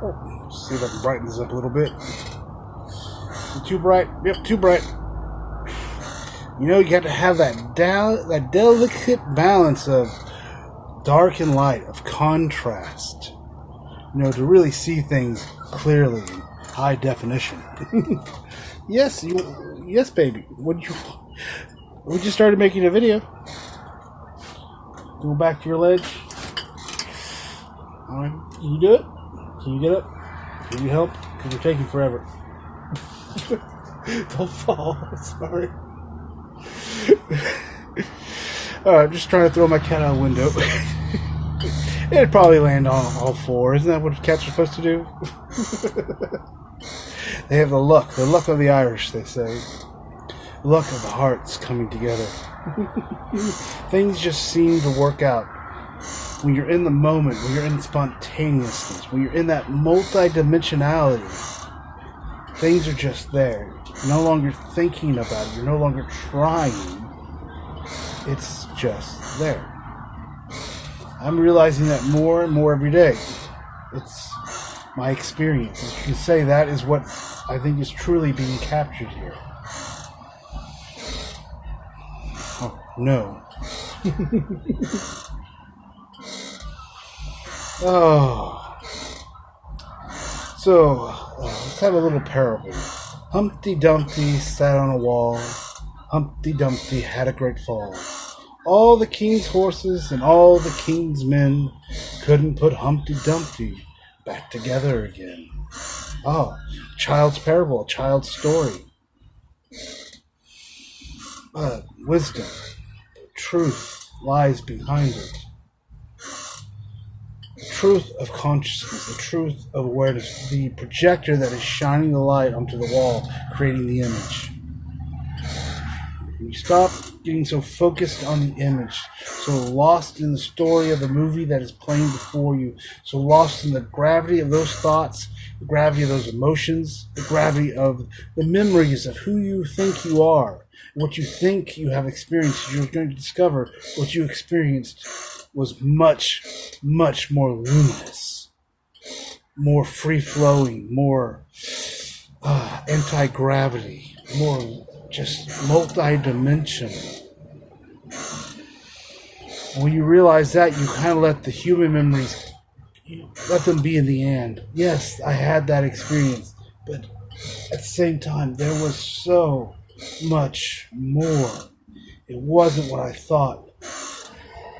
Oh, see if I can brighten this up a little bit. Too bright? Yep, too bright. You know, you got to have that delicate balance of dark and light, of contrast. You know, to really see things clearly in high definition. Yes, baby. We just started making a video. Go back to your ledge. All right, can you do it? Can you get up? Can you help? Because you're taking forever. Don't fall. Sorry. I'm just trying to throw my cat out a window. It'd probably land on all four. Isn't that what cats are supposed to do? They have the luck of the Irish, they say. Luck of the hearts coming together. Things just seem to work out. When you're in the moment, when you're in spontaneousness, when you're in that multi-dimensionality, things are just there. You're no longer thinking about it. You're no longer trying. It's just there. I'm realizing that more and more every day. It's my experience. As you can say, that is what I think is truly being captured here. Oh, no. Oh. So, let's have a little parable. Humpty Dumpty sat on a wall. Humpty Dumpty had a great fall. All the king's horses and all the king's men couldn't put Humpty Dumpty back together again. Oh, a child's parable, a child's story. Wisdom, truth lies behind it. The truth of consciousness, the truth of awareness, the projector that is shining the light onto the wall, creating the image. You stop getting so focused on the image, so lost in the story of the movie that is playing before you, so lost in the gravity of those thoughts, the gravity of those emotions, the gravity of the memories of who you think you are, what you think you have experienced. You're going to discover what you experienced was much, much more luminous, more free-flowing, more anti-gravity, more just multi-dimensional. When you realize that, you kind of let the human memories, let them be in the end. Yes, I had that experience, but at the same time, there was so much more. It wasn't what I thought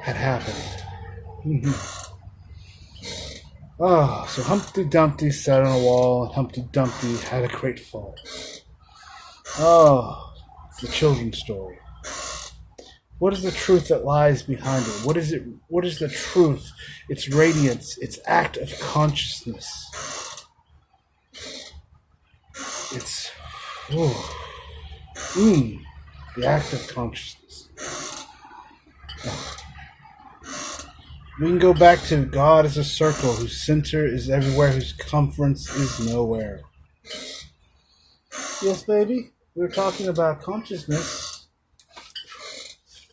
had happened. So Humpty Dumpty sat on a wall, and Humpty Dumpty had a great fall. Oh, the children's story. What is the truth that lies behind it? What is it? What is the truth? Its radiance, its act of consciousness. It's the act of consciousness. We can go back to God as a circle, whose center is everywhere, whose circumference is nowhere. Yes, baby? We were talking about consciousness.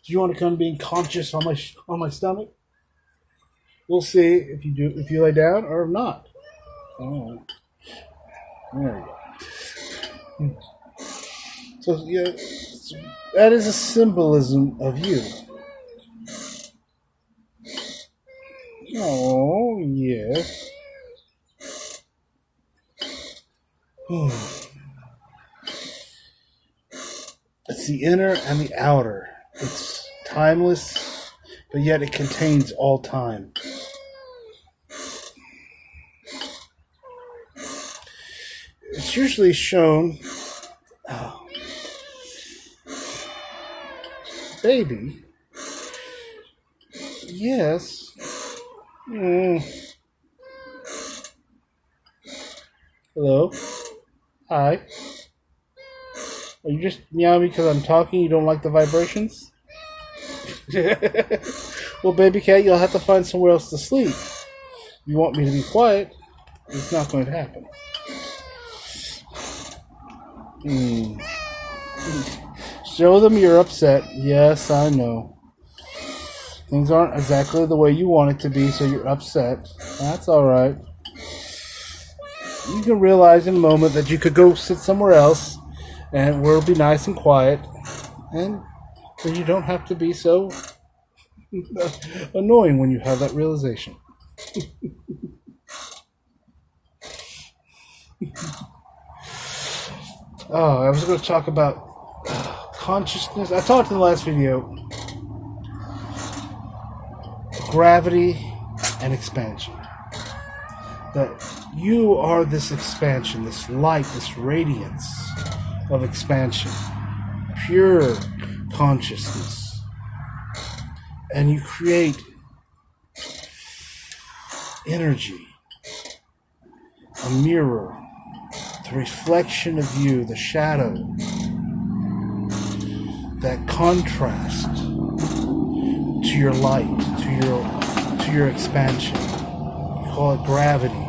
Do you want to come being conscious on my stomach? We'll see if you lay down or not. Oh, there you go. So yeah, that is a symbolism of you. Oh yes. It's the inner and the outer. It's timeless, but yet it contains all time. It's usually shown... Oh. Baby? Yes. Hello? Hi? Are you just meowing because I'm talking? You don't like the vibrations? Well, baby cat, you'll have to find somewhere else to sleep. If you want me to be quiet, it's not going to happen. Show them you're upset. Yes, I know. Things aren't exactly the way you want it to be, so you're upset. That's alright. You can realize in a moment that you could go sit somewhere else and where it'll be nice and quiet, and then you don't have to be so annoying when you have that realization. Oh, I was going to talk about consciousness. I talked in the last video gravity and expansion. That you are this expansion, this light, this radiance of expansion, pure consciousness. And you create energy, a mirror, the reflection of you, the shadow, that contrast to your light, to your expansion. You call it gravity.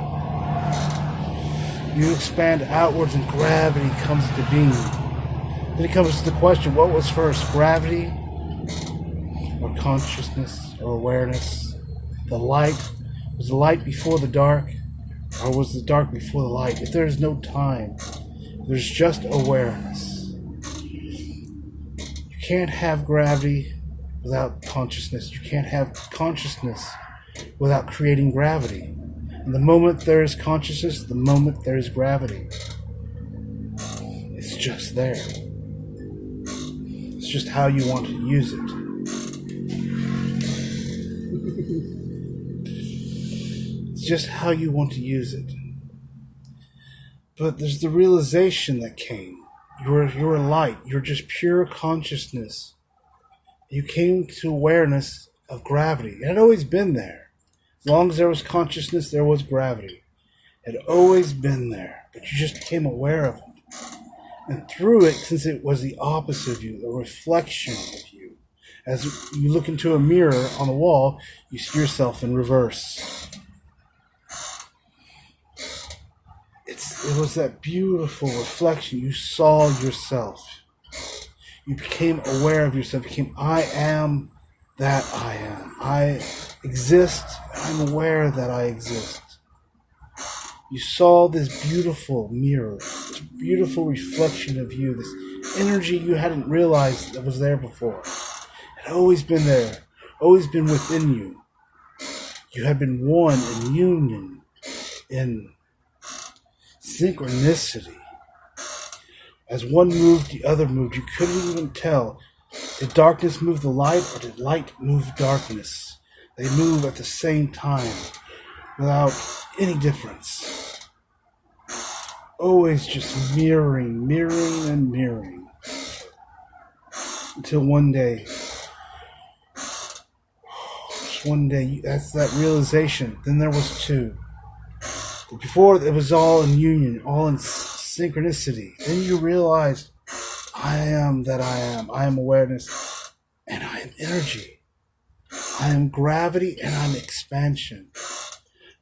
You expand outwards and gravity comes into being. Then it comes to the question, what was first, gravity or consciousness or awareness? The light, was the light before the dark, or was the dark before the light? If there is no time, there's just awareness. You can't have gravity without consciousness. You can't have consciousness without creating gravity. And the moment there is consciousness, the moment there is gravity. It's just there. It's just how you want to use it. It's just how you want to use it. But there's the realization that came. You're light. You're just pure consciousness. You came to awareness of gravity. It had always been there. As long as there was consciousness, there was gravity. It had always been there, but you just became aware of it. And through it, since it was the opposite of you, a reflection of you, as you look into a mirror on the wall, you see yourself in reverse. It was that beautiful reflection. You saw yourself. You became aware of yourself. You became, I am that I am. I exist. I'm aware that I exist. You saw this beautiful mirror, this beautiful reflection of you, this energy you hadn't realized that was there before. It had always been there, always been within you. You had been one in union, in synchronicity. As one moved, the other moved. You couldn't even tell. Did darkness move the light, or did light move darkness? They move at the same time, without any difference. Always just mirroring, and mirroring. Until one day, that's that realization. Then there was two. Before, it was all in union, all in synchronicity. Then you realize, I am that I am. I am awareness, and I am energy. I am gravity, and I'm expansion.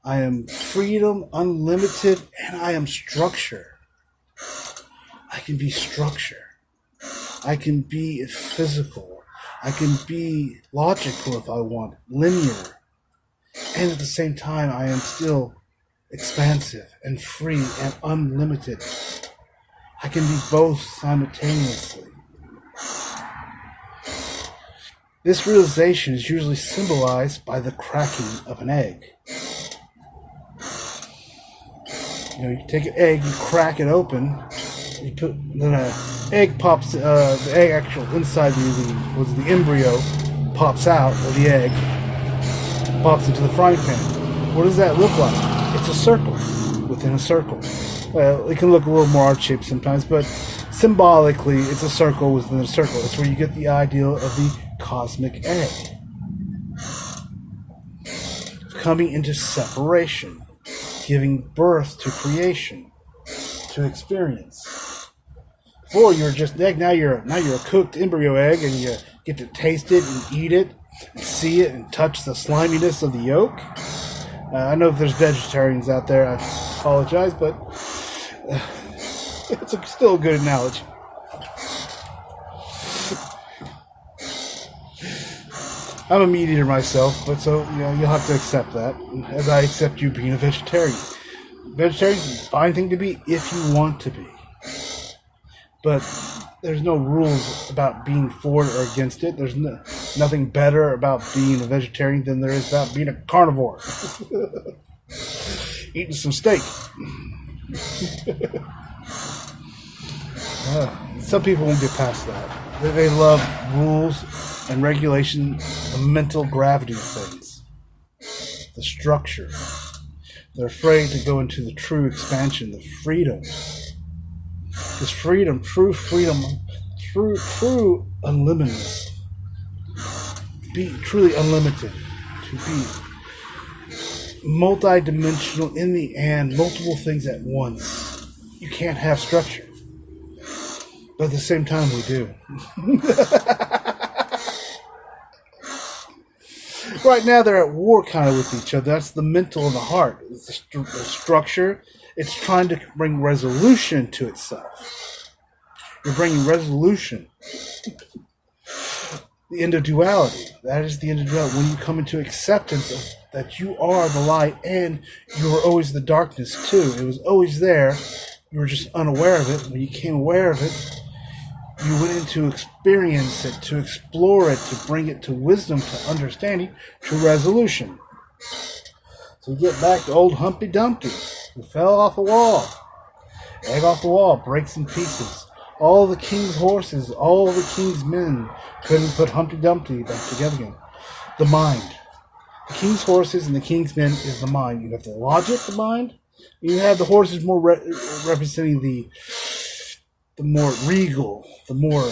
I am freedom, unlimited, and I am structure. I can be structure. I can be physical. I can be logical if I want, linear. And at the same time, I am still expansive and free and unlimited. I can be both simultaneously. This realization is usually symbolized by the cracking of an egg. You take an egg, you crack it open, then an egg pops. The egg actual inside the embryo pops out of the egg, pops into the frying pan. What does that look like? It's a circle within a circle. Well, it can look a little more odd-shaped sometimes, but symbolically, it's a circle within a circle. That's where you get the idea of the cosmic egg. Coming into separation, giving birth to creation, to experience. Before you were just an egg, now you're a cooked embryo egg, and you get to taste it and eat it, and see it and touch the sliminess of the yolk. I know if there's vegetarians out there, I apologize, but it's still a good analogy. I'm a meat eater myself, but so you'll have to accept that, as I accept you being a vegetarian. Vegetarian is a fine thing to be if you want to be, but there's no rules about being for it or against it. There's nothing better about being a vegetarian than there is about being a carnivore. Eating some steak. Some people won't get past that. They love rules and regulation, the mental gravity of things, the structure. They're afraid to go into the true expansion, the freedom. Because freedom, true unlimitedness, be truly unlimited, to be multi-dimensional in the end, multiple things at once. You can't have structure. But at the same time, we do. Right now, they're at war kind of with each other. That's the mental and the heart. It's the structure. It's trying to bring resolution to itself. You're bringing resolution. The end of duality. That is the end of duality. When you come into acceptance of that you are the light and you were always the darkness too. It was always there. You were just unaware of it. When you became aware of it, you went in to experience it, to explore it, to bring it to wisdom, to understanding, to resolution. So we get back to old Humpty Dumpty, who fell off a wall. Egg off the wall, breaks in pieces. All the king's horses, all the king's men couldn't put Humpty Dumpty back together again. The mind. The king's horses and the king's men is the mind. You have the logic, the mind. You have the horses more representing the more regal, the more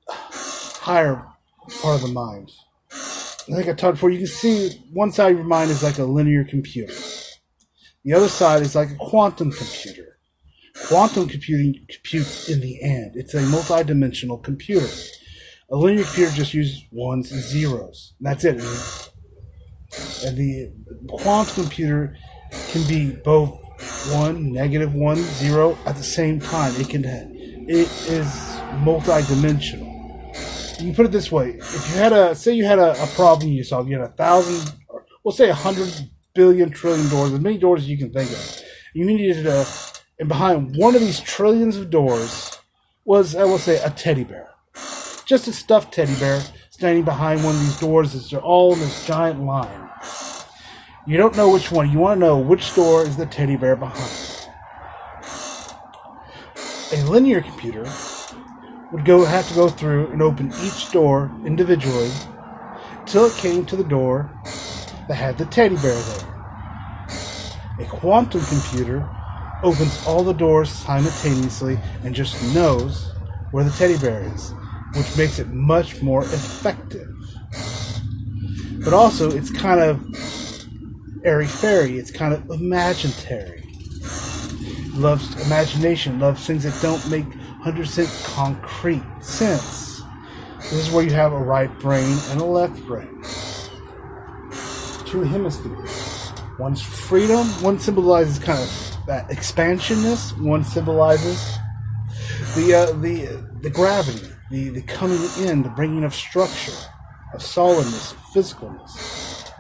higher part of the mind. I think I talked before, you can see one side of your mind is like a linear computer. The other side is like a quantum computer. Quantum computing computes in the end. It's a multi-dimensional computer. A linear computer just uses ones and zeros. And that's it. And the quantum computer can be both 1, -1, 0 at the same time. It is multi-dimensional. You can put it this way: if you had say you had a problem you solved, you had 1,000, or we'll say 100 billion trillion doors, as many doors as you can think of. You needed and behind one of these trillions of doors was, I will say, a teddy bear, just a stuffed teddy bear standing behind one of these doors as they're all in this giant line. You don't know which one. You want to know which door is the teddy bear behind. A linear computer would have to go through and open each door individually until it came to the door that had the teddy bear there. A quantum computer opens all the doors simultaneously and just knows where the teddy bear is, which makes it much more effective. But also, it's kind of airy-fairy. It's kind of imaginary. Loves imagination, loves things that don't make 100% concrete sense. This is where you have a right brain and a left brain. Two hemispheres. One's freedom, one symbolizes kind of that expansionness, one symbolizes the gravity, the coming in, the bringing of structure, of solidness, of physicalness,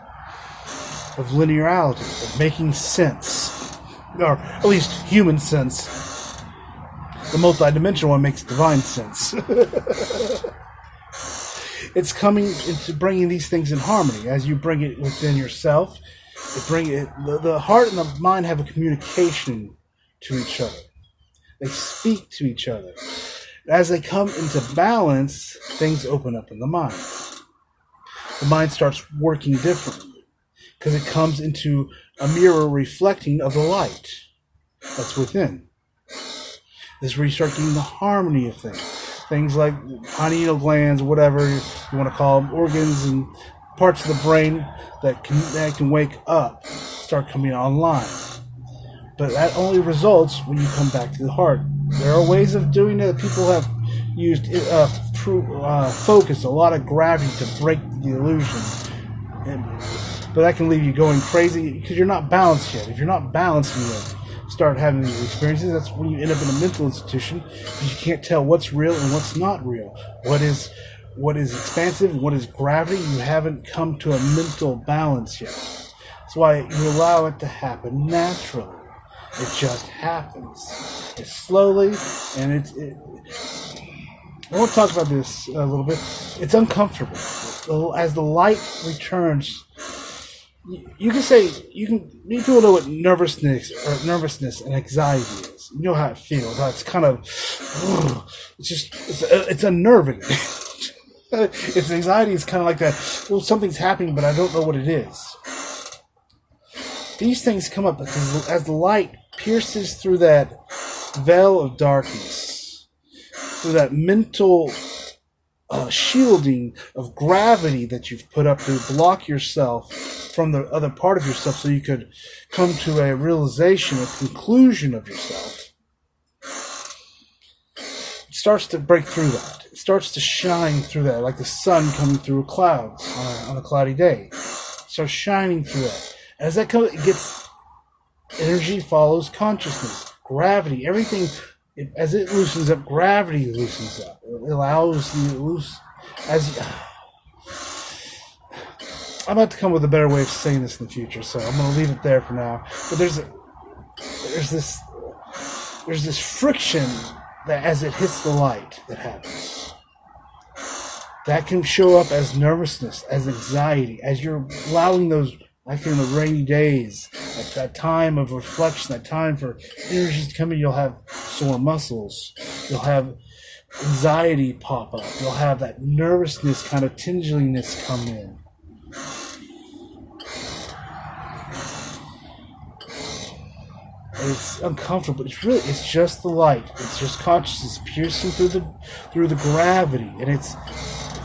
of linearity, of making sense. Or at least human sense. The multi-dimensional one makes divine sense. It's coming into bringing these things in harmony. As you bring it within yourself, the heart and the mind have a communication to each other. They speak to each other. As they come into balance, things open up in the mind. The mind starts working differently because it comes into a mirror reflecting of the light that's within. This is where you start getting the harmony of things. Things like pineal glands, whatever you want to call them, organs and parts of the brain that can wake up, start coming online. But that only results when you come back to the heart. There are ways of doing it. People have used focus, a lot of gravity to break the illusion. But that can leave you going crazy because you're not balanced yet. If you're not balanced and you start having these experiences, that's when you end up in a mental institution because you can't tell what's real and what's not real. What is what is expansive, what is gravity. You haven't come to a mental balance yet. That's why you allow it to happen naturally. It just happens. It's slowly, and I want to talk about this a little bit. It's uncomfortable. As the light returns, you can need people know what nervousness and anxiety is. You know how it feels. How it's kind of, it's unnerving. It's anxiety is kind of like that. Well, something's happening, but I don't know what it is. These things come up because as the light pierces through that veil of darkness, through that mental shielding of gravity that you've put up to block yourself from the other part of yourself so you could come to a realization, a conclusion of yourself, it starts to break through that. It starts to shine through that, like the sun coming through clouds on a cloudy day. It starts shining through that. As that comes, it gets, energy follows consciousness, gravity, everything. As it loosens up, gravity loosens up. It allows the loose. I'm about to come with a better way of saying this in the future, so I'm going to leave it there for now. But there's this friction that as it hits the light that happens. That can show up as nervousness, as anxiety, as you're allowing those, like in the rainy days, at that time of reflection, that time for energy to come in, you'll have sore muscles, you'll have anxiety pop up, you'll have that nervousness, kind of tingeliness come in. It's uncomfortable, but it's just the light. It's just consciousness piercing through the gravity, and it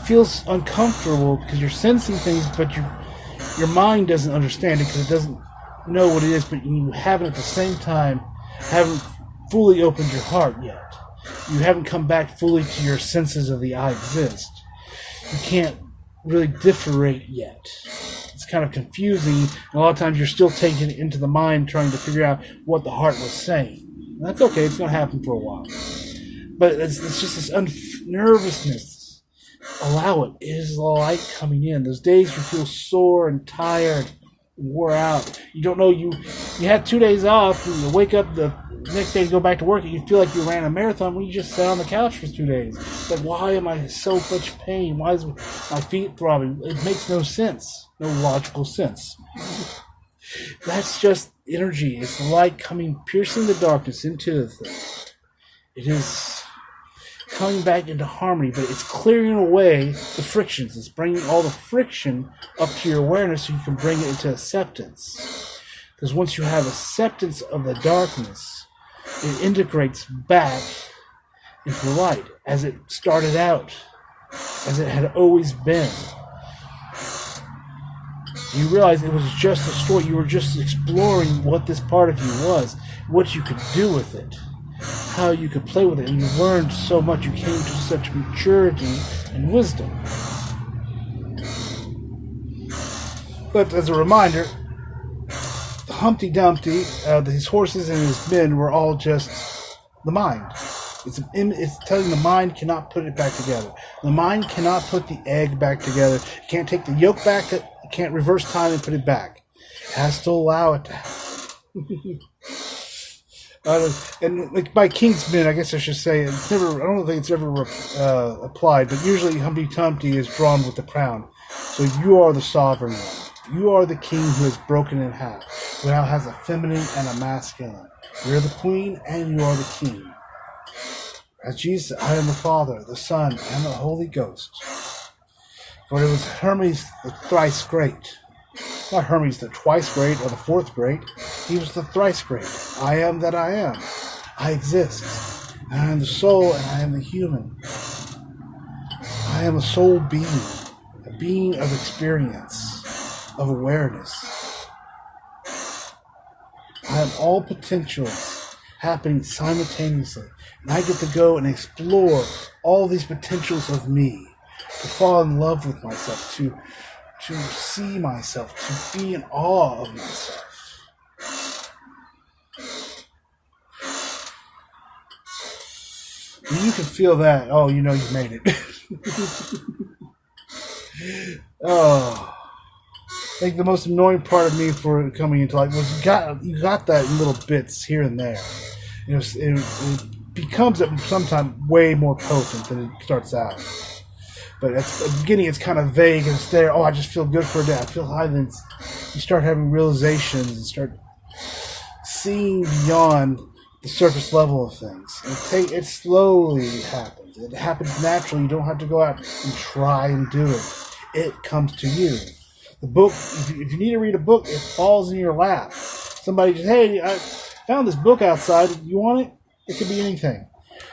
feels uncomfortable because you're sensing things, but your mind doesn't understand it because it doesn't know what it is, but you haven't at the same time haven't fully opened your heart yet. You haven't come back fully to your senses of the I exist. You can't really differentiate yet. It's kind of confusing, and a lot of times you're still taking it into the mind trying to figure out what the heart was saying. And that's okay, it's going to happen for a while. But it's just this nervousness. Allow it. It is the light coming in. Those days you feel sore and tired, wore out. You don't know, you had 2 days off, and you wake up the next day to go back to work, and you feel like you ran a marathon when you just sat on the couch for 2 days. It's like, why am I in so much pain? Why is my feet throbbing? It makes no sense. No logical sense. That's just energy. It's light coming, piercing the darkness into the thing. It is coming back into harmony, but it's clearing away the frictions. It's bringing all the friction up to your awareness so you can bring it into acceptance. Because once you have acceptance of the darkness, it integrates back into the light as it started out, as it had always been. You realize it was just a story. You were just exploring what this part of you was, what you could do with it, how you could play with it, and you learned so much. You came to such maturity and wisdom. But as a reminder, Humpty Dumpty, his horses and his men were all just the mind. It's telling the mind cannot put it back together. The mind cannot put the egg back together. It can't take the yolk back. It can't reverse time and put it back. It has to allow it to happen. And like by King's Men, I guess I should say, it's never. I don't think it's ever applied, but usually Humpty Dumpty is drawn with the crown. So you are the sovereign one. You are the king who is broken in half, who now has a feminine and a masculine. You're the queen and you are the king. As Jesus, I am the Father, the Son, and the Holy Ghost. For it was Hermes the thrice great. Not Hermes the twice great or the fourth great. He was the thrice great. I am that I am. I exist. I am the soul and I am the human. I am a soul being. A being of experience. Of awareness. I am all potentials happening simultaneously. And I get to go and explore all these potentials of me. To fall in love with myself. To see myself. To be in awe of myself. When you can feel that, oh, you know you made it. Oh, I think the most annoying part of me for coming into life was you got that in little bits here and there. It becomes at sometimes way more potent than it starts out. But at the beginning, it's kind of vague and it's there. Oh, I just feel good for a day. I feel high. Then you start having realizations and start seeing beyond the surface level of things. It slowly happens. It happens naturally. You don't have to go out and try and do it. It comes to you. The book, if you need to read a book, it falls in your lap. Somebody just, hey, I found this book outside. You want it? It could be anything.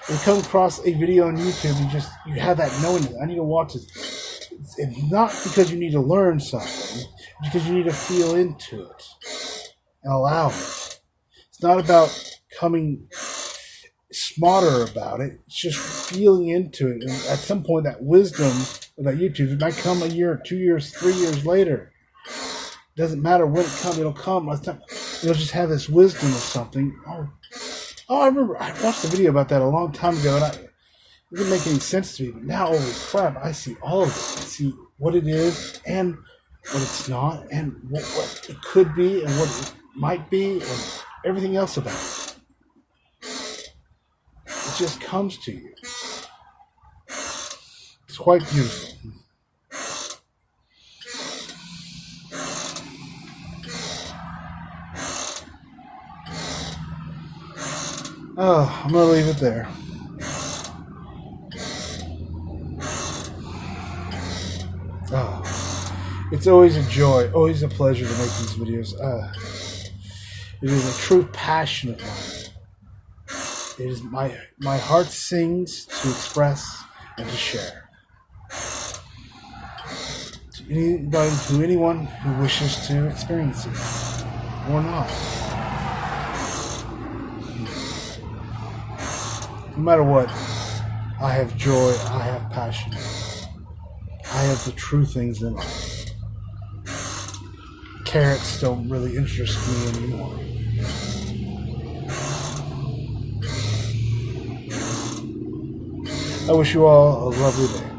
You come across a video on YouTube, you have that knowing. I need to watch this. It's not because you need to learn something. It's because you need to feel into it and allow it. It's not about coming smarter about it. It's just feeling into it. And at some point, that wisdom about YouTube, it might come a year, 2 years, 3 years later. It doesn't matter when it comes. It'll come. You'll just have this wisdom of something. Oh, I remember I watched a video about that a long time ago, and it didn't make any sense to me. But now, holy crap, I see all of it. I see what it is and what it's not, and what it could be and what it might be, and everything else about it. It just comes to you. It's quite beautiful. Oh, I'm going to leave it there. Oh, it's always a joy, always a pleasure to make these videos. It is a true passion of mine. It is my heart sings to express and to share. To anyone who wishes to experience it, or not. No matter what, I have joy, I have passion. I have the true things in life. Carrots don't really interest me anymore. I wish you all a lovely day.